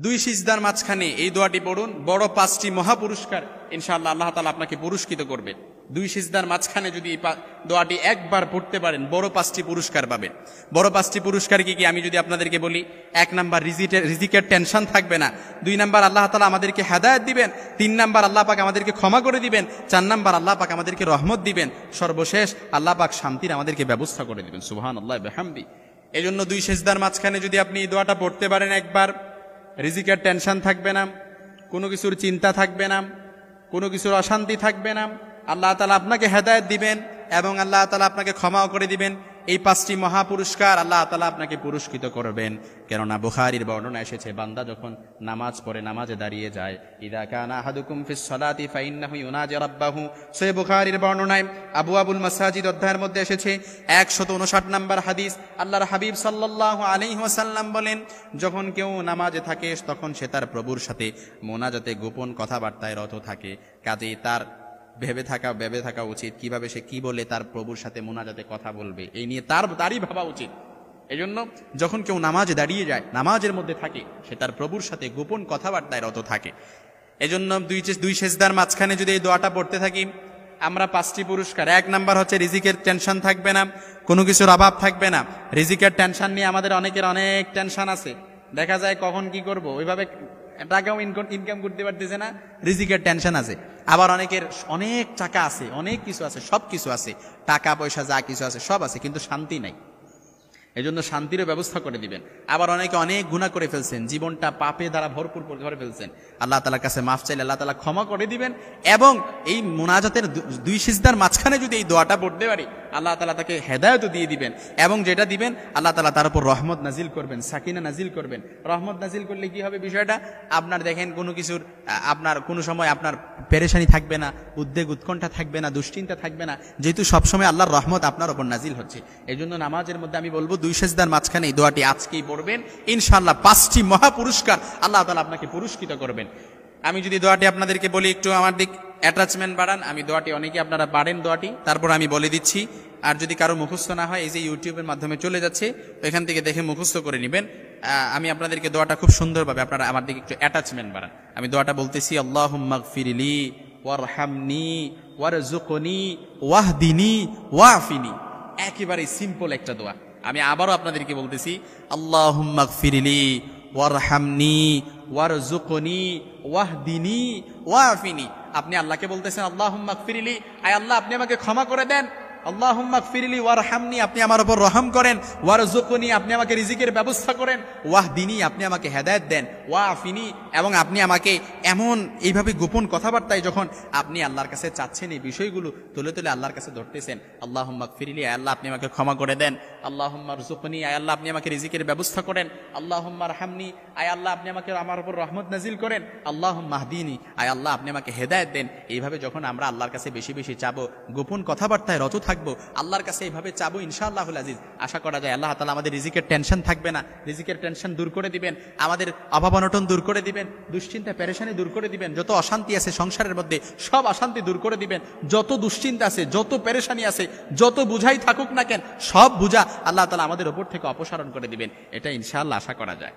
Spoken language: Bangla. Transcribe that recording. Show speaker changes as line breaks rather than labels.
দুই সিজদার মাঝখানে এই দোয়াটি পড়ুন, বড় 5টি মহাপুরস্কার ইনশাআল্লাহ আল্লাহ তাআলা আপনাকে পুরস্কৃত করবেন। দুই সিজদার মাঝখানে যদি এই দোয়াটি একবার পড়তে পারেন বড় 5টি পুরস্কার পাবেন। বড় 5টি পুরস্কার কি কি আমি যদি আপনাদেরকে বলি, 1 নাম্বার রিজিকের টেনশন থাকবে না, 2 নাম্বার আল্লাহ তাআলা আমাদেরকে হেদায়েত দিবেন, 3 নাম্বার আল্লাহ পাক আমাদেরকে ক্ষমা করে দিবেন, 4 নাম্বার আল্লাহ পাক আমাদেরকে রহমত দিবেন, সর্বশেষ আল্লাহ পাক শান্তির আমাদেরকে ব্যবস্থা করে দিবেন। সুবহানাল্লাহ বিহামদি। এজন্য দুই সিজদার মাঝখানে যদি আপনি এই দোয়াটা পড়তে পারেন একবার, রিজিকের টেনশন থাকবে না, কোনো কিছুর চিন্তা থাকবে না, কোনো কিছুর অশান্তি থাকবে না, আল্লাহ তাআলা আপনাকে হেদায়েত দিবেন এবং আল্লাহ তাআলা আপনাকে ক্ষমাও করে দিবেন। এই 5টি মহাপুরস্কার আল্লাহ তাআলা আপনাকে পুরস্কৃত করবেন। কেননা বুখারীর বর্ণনা এসেছে, বান্দা যখন নামাজ পড়ে, নামাজে দাঁড়িয়ে যায়, ইযা কানা আহাদুকুম ফিস সালাতি ফাইন্নাহু ইউনাজি রাব্বাহু, সহিহ বুখারীর বর্ণনায় আবওয়াবুল মাসাজিদ অধ্যায়ের মধ্যে এসেছে 159 নম্বর হাদিস। আল্লাহর হাবিব সাল্লাল্লাহু আলাইহি ওয়াসাল্লাম বলেন, যখন কেউ নামাজে থাকে তখন সে তার প্রভুর সাথে মোনাজাতে গোপন কথাবার্তায় রত থাকে। কাজেই তার ভেবে থাকা উচিত কিভাবে সে কি বলে তার প্রভুর সাথে মোনাজাতে কথা বলবে, এই নিয়ে তারই ভাবা উচিত। এজন্য যখন কেউ নামাজে দাঁড়িয়ে যায়, নামাজের মধ্যে থাকে, সে তার প্রভুর সাথে গোপন কথাবার্তায় রত থাকে। এজন্য দুই সিজদার মাঝখানে যদি এই দোয়াটা পড়তে থাকি আমরা 5টি পুরস্কার। 1 নাম্বার হচ্ছে রিজিকের টেনশন থাকবে না, কোনো কিছুর অভাব থাকবে না। রিজিকের টেনশন নিয়ে আমাদের অনেকের অনেক টেনশন আছে, দেখা যায় কখন কি করব, ওইভাবে টাকাও ইনকাম করতে পারতেছে না, রিজিকের টেনশন আছে। আবার অনেকের অনেক টাকা আছে, অনেক কিছু আছে, সব কিছু আছে, টাকা পয়সা যা কিছু আছে সব আছে, কিন্তু শান্তি নাই। এজন্য শান্তিরও ব্যবস্থা করে দিবেন। আবার অনেকে অনেক গুনাহ করে ফেলছেন, জীবনটা পাপে দ্বারা ভরপুর করে ফেলছেন, আল্লাহ তাআলার কাছে মাফ চাইলে আল্লাহ তাআলা ক্ষমা করে দিবেন। এবং এই মুনাজাতের দুই সিজদার মাঝখানে যদি এই দোয়াটা পড়তে পারি আল্লাহ তাআলা তাকে হেদায়েতও দিয়ে দিবেন, এবং যেটা দিবেন আল্লাহ তাআলা তার উপর রহমত নাজিল করবেন, সাকিনা নাজিল করবেন। রহমত নাজিল করলে কি হবে বিষয়টা, আপনার দেখেন কোনো কিছুর আপনার কোনো সময় আপনার পেরেশানি থাকবে না, উদ্বেগ উৎকণ্ঠা থাকবে না, দুশ্চিন্তা থাকবে না, যেহেতু সবসময় আল্লাহর রহমত আপনার উপর নাজিল হচ্ছে। এই জন্য নামাজের মধ্যে আমি বলবো দুই সিজদার মাঝখানে এই দোয়াটি আজকেই পড়বেন, ইনশাআল্লাহ 5টি মহাপুরস্কার আল্লাহ তাআলা আপনাকে পুরস্কৃত করবেন। আমি যদি দোয়াটি আপনাদেরকে বলি, একটু আমার দিক অ্যাটাচমেন্ট বাড়ান। আমি দোয়াটি অনেকে আপনারা পারেন দোয়াটি, তারপর আমি বলে দিচ্ছি। আর যদি কারো মুখস্থ না হয়, এই যে ইউটিউবের মাধ্যমে চলে যাচ্ছে, এখান থেকে দেখে মুখস্থ করে নেবেন। আমি আপনাদেরকে দোয়াটা খুব সুন্দরভাবে, আপনারা আমার দিকে একটু অ্যাটাচমেন্ট বাড়ান। আমি দোয়াটা বলতেছি, আল্লাহুম্মা গফিরলি ওয়ারহামনি ওয়ারযুকনি ওয়াহদিনি ওয়াফিনি। একেবারে সিম্পল একটা দোয়া। আমি আবারও আপনাদেরকে বলতেছি, আল্লাহুম্মা গফিরলি ওয়ারহামনি ওয়ারযুকনি ওয়াহদিনি ওয়াফিনি। আপনি আল্লাহকে বলতেছেন, আল্লাহুম্মা গফিরলি, আয় আল্লাহ আপনি আমাকে ক্ষমা করে দেন, আল্লাহুম্মা গফিরলি ওয়ারহামনি, আপনি আমার উপর রহম করেন, ওয়ারযুকনি, আপনি আমাকে রিজিকের ব্যবস্থা করেন, ওয়াহদিনি, আপনি আমাকে হেদায়েত দেন, ওয়াফিনি, এবং আপনি আমাকে এমন এইভাবে গোপন কথাবার্তায় যখন আপনি আল্লাহর কাছে চাচ্ছেন, এই বিষয়গুলো তুলে তুলে আল্লাহর কাছে ধরতেছেন, আল্লাহুম্মা গফিরলি, আয় আল্লাহ আপনি আমাকে ক্ষমা করে দেন, আল্লাহুম্মা রযুকনি, আয় আল্লাহ আপনি আমাকে রিজিকের ব্যবস্থা করেন, আল্লাহুম্মা রহমনি, আয় আল্লাহ আপনি আমাকে আমার উপর রহমত নাজিল করেন, আল্লাহুম্মা হদিনি, আয় আল্লাহ আপনি আমাকে হেদায়েত দেন। এইভাবে যখন আমরা আল্লাহর কাছে বেশি বেশি চাবো, গোপন কথাবার্তায় রত থাকবো, আল্লাহর কাছে এইভাবে চাবো, ইনশাআল্লাহুল আজিজ আশা করা যায় আল্লাহ তাআলা আমাদের রিজিকের টেনশন থাকবে না, রিজিকের টেনশন দূর করে দিবেন, আমাদের অভাব অনটন দূর করে দিবেন, দুশ্চিন্তা পেরেশানি দূর করে দিবেন, যত অশান্তি আছে সংসারের মধ্যে সব অশান্তি দূর করে দিবেন, যত দুশ্চিন্তা আছে, যত পেরেশানি আছে, যত বুঝাই থাকুক না কেন, সব বুঝা আল্লাহ তাআলা আমাদের উপর থেকে অপসারণ করে দিবেন। এটা ইনশাআল্লাহ আশা করা যায়।